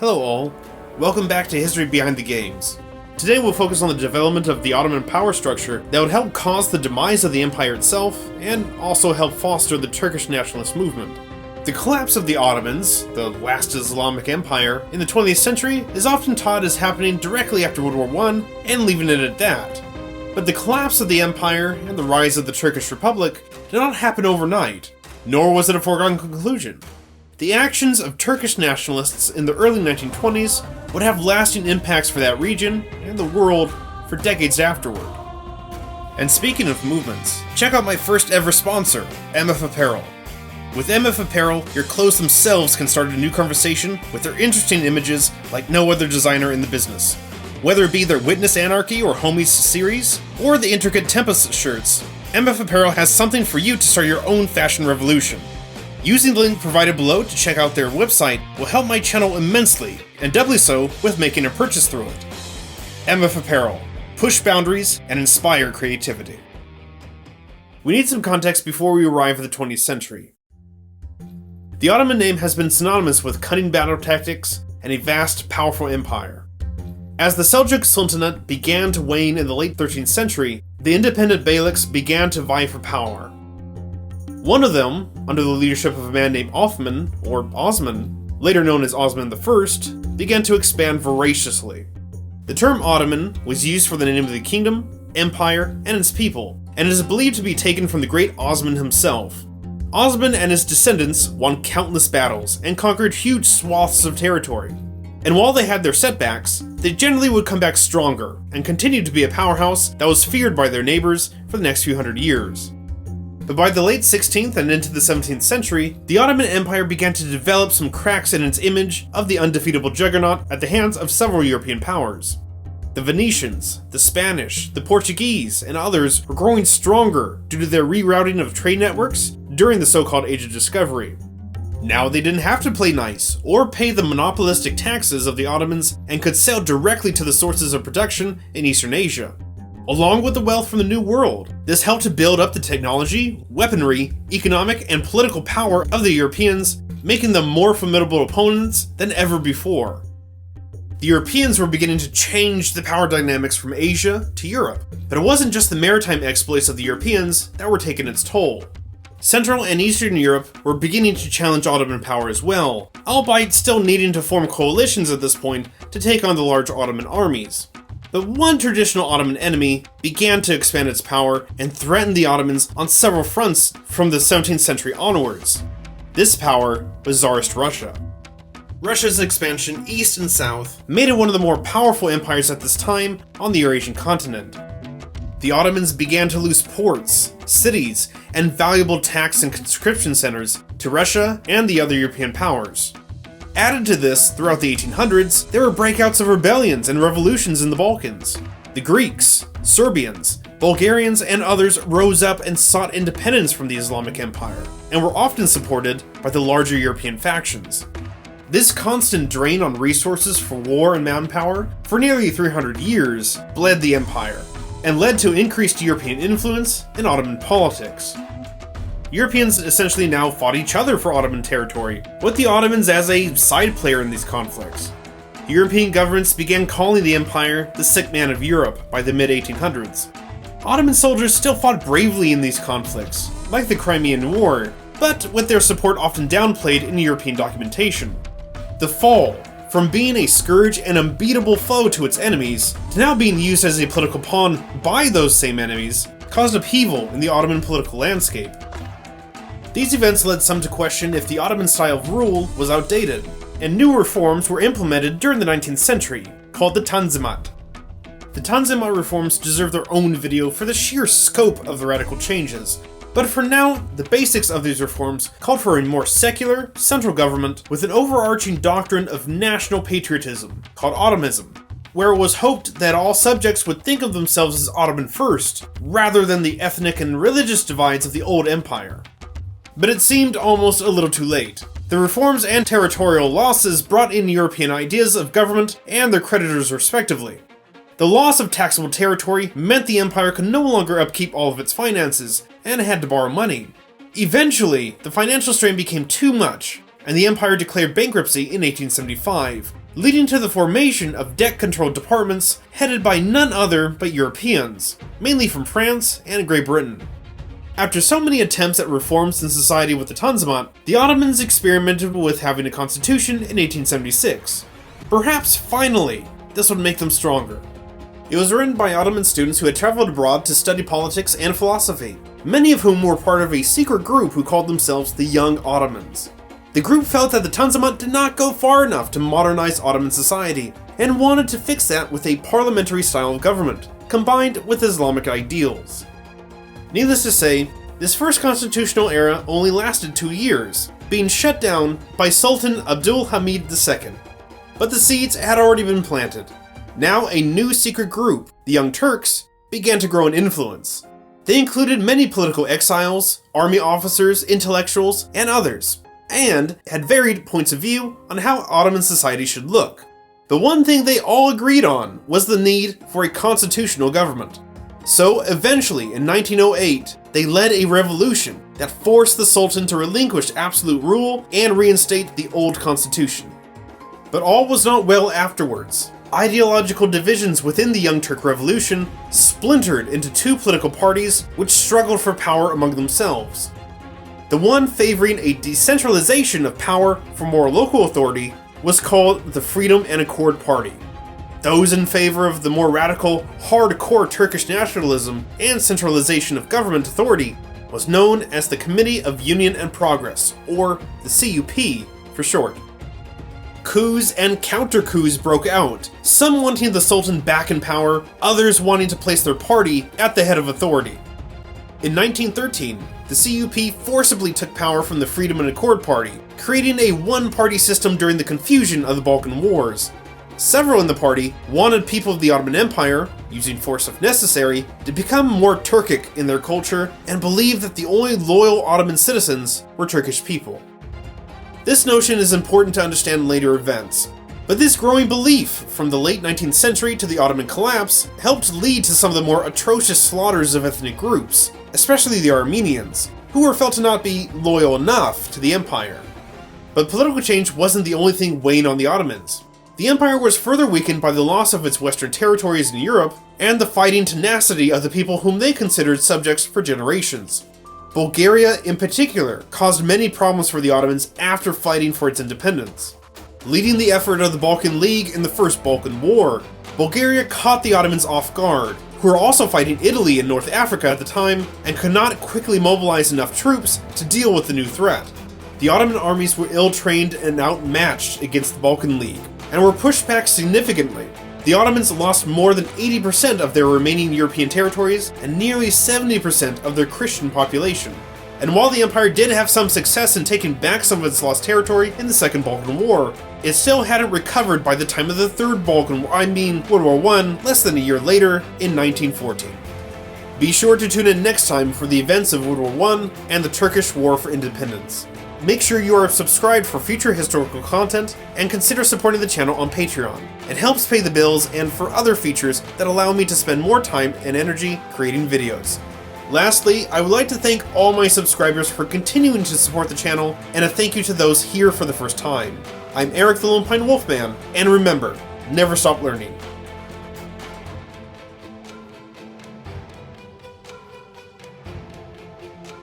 Hello all, welcome back to History Behind the Games. Today we'll focus on the development of the Ottoman power structure that would help cause the demise of the empire itself, and also help foster the Turkish nationalist movement. The collapse of the Ottomans, the last Islamic empire, in the 20th century is often taught as happening directly after World War I, and leaving it at that. But the collapse of the empire and the rise of the Turkish Republic did not happen overnight, nor was it a foregone conclusion. The actions of Turkish nationalists in the early 1920s would have lasting impacts for that region and the world for decades afterward. And speaking of movements, check out my first ever sponsor, MF Apparel. With MF Apparel, your clothes themselves can start a new conversation with their interesting images like no other designer in the business. Whether it be their Witness Anarchy or Homies series, or the intricate Tempest shirts, MF Apparel has something for you to start your own fashion revolution. Using the link provided below to check out their website will help my channel immensely, and doubly so with making a purchase through it. MF Apparel. Push boundaries and inspire creativity. We need some context before we arrive at the 20th century. The Ottoman name has been synonymous with cunning battle tactics and a vast, powerful empire. As the Seljuk Sultanate began to wane in the late 13th century, the independent beyliks began to vie for power. One of them, under the leadership of a man named Othman, or Osman, later known as Osman I, began to expand voraciously. The term Ottoman was used for the name of the kingdom, empire, and its people, and is believed to be taken from the great Osman himself. Osman and his descendants won countless battles and conquered huge swaths of territory. And while they had their setbacks, they generally would come back stronger and continued to be a powerhouse that was feared by their neighbors for the next few hundred years. But by the late 16th and into the 17th century, the Ottoman Empire began to develop some cracks in its image of the undefeatable juggernaut at the hands of several European powers. The Venetians, the Spanish, the Portuguese, and others were growing stronger due to their rerouting of trade networks during the so-called Age of Discovery. Now they didn't have to play nice or pay the monopolistic taxes of the Ottomans and could sail directly to the sources of production in Eastern Asia. Along with the wealth from the New World, this helped to build up the technology, weaponry, economic, and political power of the Europeans, making them more formidable opponents than ever before. The Europeans were beginning to change the power dynamics from Asia to Europe, but it wasn't just the maritime exploits of the Europeans that were taking its toll. Central and Eastern Europe were beginning to challenge Ottoman power as well, albeit still needing to form coalitions at this point to take on the large Ottoman armies. But one traditional Ottoman enemy began to expand its power and threaten the Ottomans on several fronts from the 17th century onwards. This power was Tsarist Russia. Russia's expansion east and south made it one of the more powerful empires at this time on the Eurasian continent. The Ottomans began to lose ports, cities, and valuable tax and conscription centers to Russia and the other European powers. Added to this, throughout the 1800s, there were breakouts of rebellions and revolutions in the Balkans. The Greeks, Serbians, Bulgarians, and others rose up and sought independence from the Islamic Empire, and were often supported by the larger European factions. This constant drain on resources for war and manpower for nearly 300 years bled the empire, and led to increased European influence in Ottoman politics. Europeans essentially now fought each other for Ottoman territory, with the Ottomans as a side player in these conflicts. European governments began calling the empire the sick man of Europe by the mid-1800s. Ottoman soldiers still fought bravely in these conflicts, like the Crimean War, but with their support often downplayed in European documentation. The fall, from being a scourge and unbeatable foe to its enemies, to now being used as a political pawn by those same enemies, caused upheaval in the Ottoman political landscape. These events led some to question if the Ottoman style of rule was outdated, and new reforms were implemented during the 19th century, called the Tanzimat. The Tanzimat reforms deserve their own video for the sheer scope of the radical changes, but for now, the basics of these reforms called for a more secular, central government with an overarching doctrine of national patriotism, called Ottomanism, where it was hoped that all subjects would think of themselves as Ottoman first, rather than the ethnic and religious divides of the old empire. But it seemed almost a little too late. The reforms and territorial losses brought in European ideas of government and their creditors respectively. The loss of taxable territory meant the empire could no longer upkeep all of its finances, and had to borrow money. Eventually, the financial strain became too much, and the empire declared bankruptcy in 1875, leading to the formation of debt-controlled departments headed by none other but Europeans, mainly from France and Great Britain. After so many attempts at reforms in society with the Tanzimat, the Ottomans experimented with having a constitution in 1876. Perhaps finally, this would make them stronger. It was written by Ottoman students who had traveled abroad to study politics and philosophy, many of whom were part of a secret group who called themselves the Young Ottomans. The group felt that the Tanzimat did not go far enough to modernize Ottoman society, and wanted to fix that with a parliamentary style of government, combined with Islamic ideals. Needless to say, this first constitutional era only lasted 2 years, being shut down by Sultan Abdul Hamid II. But the seeds had already been planted. Now a new secret group, the Young Turks, began to grow in influence. They included many political exiles, army officers, intellectuals, and others, and had varied points of view on how Ottoman society should look. The one thing they all agreed on was the need for a constitutional government. So eventually, in 1908, they led a revolution that forced the Sultan to relinquish absolute rule and reinstate the old constitution. But all was not well afterwards. Ideological divisions within the Young Turk Revolution splintered into 2 political parties which struggled for power among themselves. The one favoring a decentralization of power for more local authority was called the Freedom and Accord Party. Those in favor of the more radical, hardcore Turkish nationalism and centralization of government authority was known as the Committee of Union and Progress, or the CUP for short. Coups and counter-coups broke out, some wanting the Sultan back in power, others wanting to place their party at the head of authority. In 1913, the CUP forcibly took power from the Freedom and Accord Party, creating a one-party system during the confusion of the Balkan Wars. Several in the party wanted people of the Ottoman Empire, using force if necessary, to become more Turkic in their culture and believed that the only loyal Ottoman citizens were Turkish people. This notion is important to understand later events, but this growing belief from the late 19th century to the Ottoman collapse helped lead to some of the more atrocious slaughters of ethnic groups, especially the Armenians, who were felt to not be loyal enough to the empire. But political change wasn't the only thing weighing on the Ottomans. The empire was further weakened by the loss of its western territories in Europe and the fighting tenacity of the people whom they considered subjects for generations. Bulgaria, in particular, caused many problems for the Ottomans after fighting for its independence. Leading the effort of the Balkan League in the First Balkan War, Bulgaria caught the Ottomans off guard, who were also fighting Italy in North Africa at the time and could not quickly mobilize enough troops to deal with the new threat. The Ottoman armies were ill-trained and outmatched against the Balkan League, and were pushed back significantly. The Ottomans lost more than 80% of their remaining European territories and nearly 70% of their Christian population. And while the empire did have some success in taking back some of its lost territory in the Second Balkan War, it still hadn't recovered by the time of the Third Balkan War, World War I, less than a year later, in 1914. Be sure to tune in next time for the events of World War I and the Turkish War for Independence. Make sure you are subscribed for future historical content, and consider supporting the channel on Patreon. It helps pay the bills and for other features that allow me to spend more time and energy creating videos. Lastly, I would like to thank all my subscribers for continuing to support the channel, and a thank you to those here for the first time. I'm Eric the LonePineWolfman, and remember, never stop learning.